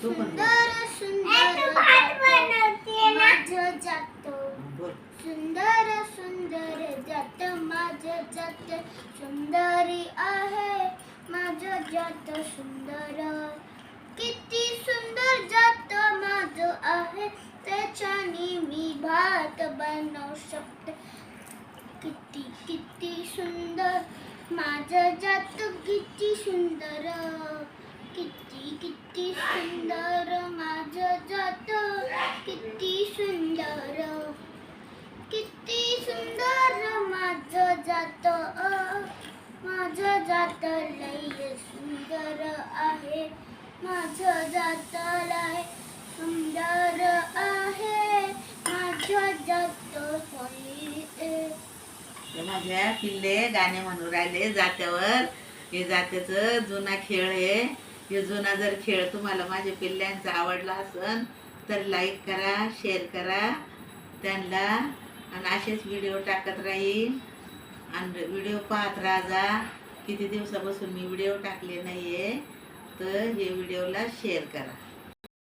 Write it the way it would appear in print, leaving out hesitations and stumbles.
तू पण बोल. सुंदर माझं जात बोल. सुंदर सुंदर जात माझं जात सुंदरी आहे माझं जात सुंदर किती सुंदर जात माझं आहे त्याच्याने मी भात बनवू शकते किती किती सुंदर माझं जात किती सुंदर किती किती सुंदर माझं जात किती सुंदर किती सुंदर माझं जात माझं जात लय सुंदर आहे माझं जात लय सुंदर आहे माझं जात आहे. तर माझ्या पिल्ले गाणे म्हणून राहिले जात्यावर. हे जात्याचं जुना खेळ आहे. हे जुना जर खेळ तुम्हाला माझ्या पिल्ल्यांचा आवडला असेल तर लाईक करा, शेअर करा त्यांना, आणि असेच व्हिडिओ टाकत राहील. आणि व्हिडिओ पाहत राहा. किती दिवसापासून मी व्हिडिओ टाकले नाही आहे, तर हे व्हिडिओला शेअर करा.